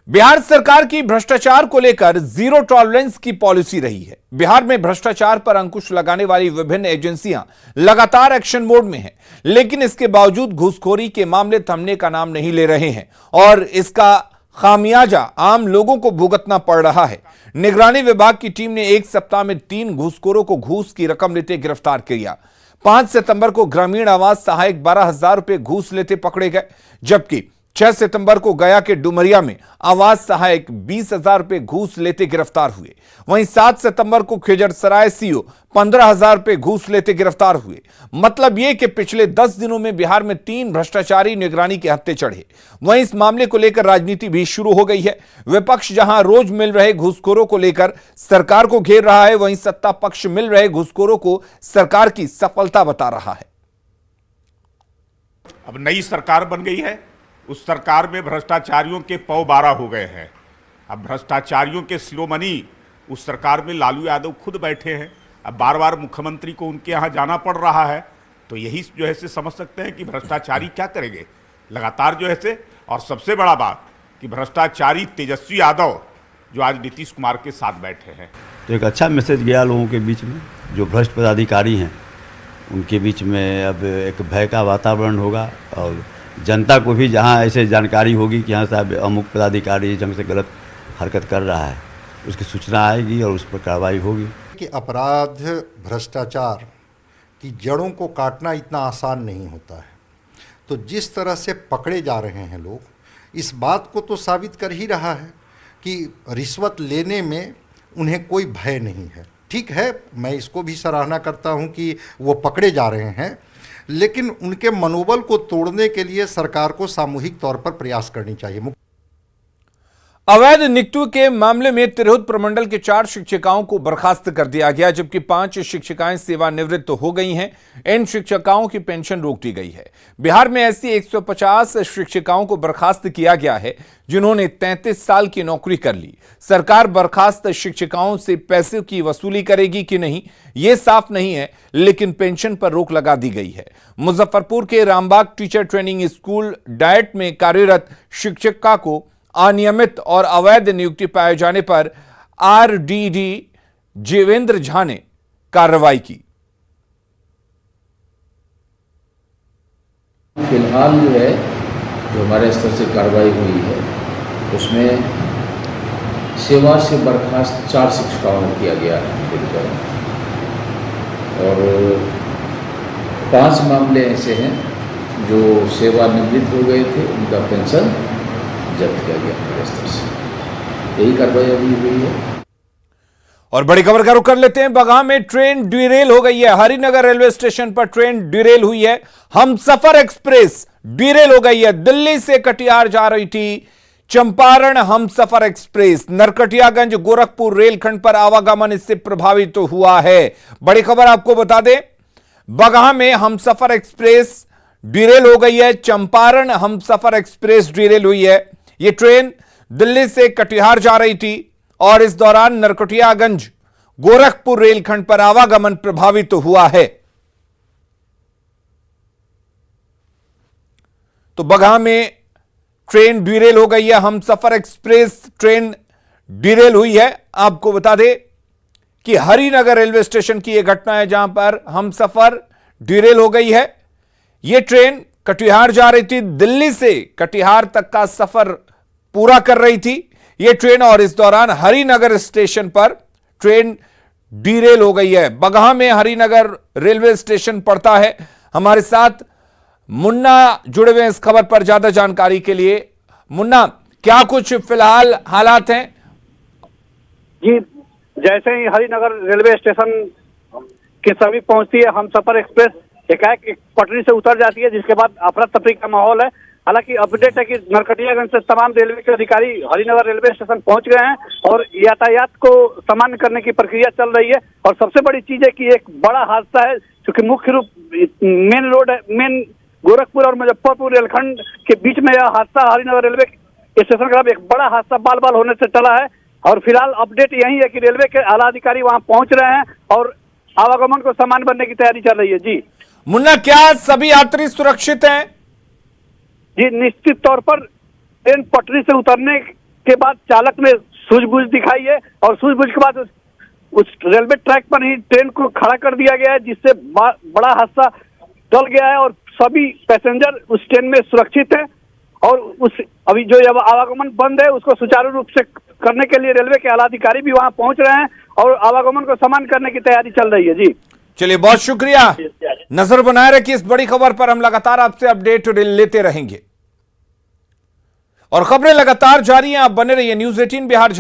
बिहार सरकार की भ्रष्टाचार को लेकर जीरो टॉलरेंस की पॉलिसी रही है। बिहार में भ्रष्टाचार पर अंकुश लगाने वाली विभिन्न एजेंसियां लगातार एक्शन मोड में हैं, लेकिन इसके बावजूद घूसखोरी के मामले थमने का नाम नहीं ले रहे हैं और इसका खामियाजा आम लोगों को भुगतना पड़ रहा है। निगरानी विभाग की टीम ने एक सप्ताह में 3 घूसखोरों को घूस की रकम लेते गिरफ्तार किया। 5 सितंबर को ग्रामीण आवास सहायक 12,000 रुपए घूस लेते पकड़े गए, जबकि 6 सितंबर को गया के डुमरिया में आवास सहायक 20,000 रुपए घूस लेते गिरफ्तार हुए। वहीं 7 सितंबर को खिजरसराय सीओ 15,000 रुपए घूस लेते गिरफ्तार हुए। मतलब यह कि पिछले 10 दिनों में बिहार में 3 भ्रष्टाचारी निगरानी के हत्थे चढ़े। वहीं इस मामले को लेकर राजनीति भी शुरू हो गई है। विपक्ष जहां रोज मिल रहे घूसखोरों को लेकर सरकार को घेर रहा है, वहीं सत्ता पक्ष मिल रहे घूसखोरों को सरकार की सफलता बता रहा है। अब नई सरकार बन गई है, उस सरकार में भ्रष्टाचारियों के पौ 12 हो गए हैं। अब भ्रष्टाचारियों के शिरोमणि उस सरकार में लालू यादव खुद बैठे हैं। अब बार बार मुख्यमंत्री को उनके यहाँ जाना पड़ रहा है, तो यही जो है से समझ सकते हैं कि भ्रष्टाचारी क्या करेंगे लगातार जो है से। और सबसे बड़ा बात कि भ्रष्टाचारी तेजस्वी यादव जो आज नीतीश कुमार के साथ बैठे हैं, तो एक अच्छा मैसेज गया लोगों के बीच में। जो भ्रष्ट पदाधिकारी हैं उनके बीच में अब एक भय का वातावरण होगा और जनता को भी जहां ऐसे जानकारी होगी कि हाँ साहब अमुक पदाधिकारी ढंग से गलत हरकत कर रहा है, उसकी सूचना आएगी और उस पर कार्रवाई होगी। कि अपराध भ्रष्टाचार की जड़ों को काटना इतना आसान नहीं होता है, तो जिस तरह से पकड़े जा रहे हैं लोग, इस बात को तो साबित कर ही रहा है कि रिश्वत लेने में उन्हें कोई भय नहीं है। ठीक है, मैं इसको भी सराहना करता हूं कि वो पकड़े जा रहे हैं, लेकिन उनके मनोबल को तोड़ने के लिए सरकार को सामूहिक तौर पर प्रयास करनी चाहिए। अवैध नियुक्ति के मामले में तिरहुत प्रमंडल के 4 शिक्षिकाओं को बर्खास्त कर दिया गया, जबकि 5 शिक्षिकाएं सेवानिवृत्त हो गई हैं। इन शिक्षिकाओं की पेंशन रोक दी गई है। बिहार में ऐसी 150 शिक्षिकाओं को बर्खास्त किया गया है जिन्होंने 33 साल की नौकरी कर ली। सरकार बर्खास्त शिक्षिकाओं से पैसे की वसूली करेगी कि नहीं, यह साफ नहीं है, लेकिन पेंशन पर रोक लगा दी गई है। मुजफ्फरपुर के Rambagh teacher training school diet में कार्यरत शिक्षिका को अनियमित और अवैध नियुक्ति पाए जाने पर आरडीडी जीवेंद्र झा ने कार्रवाई की। फिलहाल जो है जो हमारे स्तर से कार्रवाई हुई है उसमें सेवा से बर्खास्त 4 शिक्षिकाओं को किया गया है और 5 मामले ऐसे हैं जो सेवानिवृत्त हो गए थे, उनका पेंशन जब्त किया गया हमारे स्तर से। यही कार्रवाई अभी हुई है। और बड़ी खबर का रुख कर लेते हैं। बगहा में ट्रेन डिरेल हो गई है। हरिनगर रेलवे स्टेशन पर ट्रेन डिरेल हुई है। हमसफर एक्सप्रेस डिरेल हो गई है। दिल्ली से कटिहार जा रही थी चंपारण हमसफर एक्सप्रेस। नरकटियागंज गोरखपुर रेलखंड पर आवागमन इससे प्रभावित तो हुआ है। बड़ी खबर आपको बता दें, बगहा में हमसफर एक्सप्रेस डिरेल हो गई है। चंपारण हमसफर एक्सप्रेस डिरेल हुई है। यह ट्रेन दिल्ली से कटिहार जा रही थी और इस दौरान नरकटियागंज गोरखपुर रेलखंड पर आवागमन प्रभावित तो हुआ है। तो बगहा में ट्रेन डिरेल हो गई है। हमसफर एक्सप्रेस ट्रेन डिरेल हुई है। आपको बता दें कि हरिनगर रेलवे स्टेशन की यह घटना है जहां पर हमसफर डिरेल हो गई है। यह ट्रेन कटिहार जा रही थी, दिल्ली से कटिहार तक का सफर पूरा कर रही थी यह ट्रेन और इस दौरान हरिनगर स्टेशन पर ट्रेन डिरेल हो गई है। बगहा में हरिनगर रेलवे स्टेशन पड़ता है। हमारे साथ मुन्ना जुड़े हुए इस खबर पर ज्यादा जानकारी के लिए। मुन्ना, क्या कुछ फिलहाल हालात हैं? जी, जैसे ही हरिनगर रेलवे स्टेशन के समीप पहुंचती है हमसफर एक्सप्रेस, एकाएक पटरी से उतर जाती है, जिसके बाद अफरा तफरी का माहौल है। हालांकि अपडेट है कि नरकटियागंज से तमाम रेलवे के अधिकारी हरिनगर रेलवे स्टेशन पहुंच गए हैं और यातायात को सामान्य करने की प्रक्रिया चल रही है। और सबसे बड़ी चीज है कि एक बड़ा हादसा है, क्योंकि मुख्य रूप मेन रोड है, मेन गोरखपुर और मुजफ्फरपुर रेलखंड के बीच में यह हादसा हरिनगर रेलवे स्टेशन का एक बड़ा हादसा बाल बाल होने से टला है। और फिलहाल अपडेट यही है कि रेलवे के आला अधिकारी वहां पहुंच रहे हैं और आवागमन को सामान्य बनने की तैयारी चल रही है। जी मुन्ना, क्या सभी यात्री सुरक्षित हैं? जी, निश्चित तौर पर ट्रेन पटरी से उतरने के बाद चालक ने सूझबूझ दिखाई है और सूझबूझ के बाद उस रेलवे ट्रैक पर ही ट्रेन को खड़ा कर दिया गया है, जिससे बड़ा हादसा टल गया है और सभी पैसेंजर उस ट्रेन में सुरक्षित हैं। और उस अभी जो आवागमन बंद है उसको सुचारू रूप से करने के लिए रेलवे के आला अधिकारी भी वहां पहुंच रहे हैं और आवागमन को समान करने की तैयारी चल रही है। जी चलिए, बहुत शुक्रिया। नजर बनाए रखिए इस बड़ी खबर पर, हम लगातार आपसे अपडेट लेते रहेंगे और खबरें लगातार जारी हैं। आप बने रहिए न्यूज़ 18 बिहार।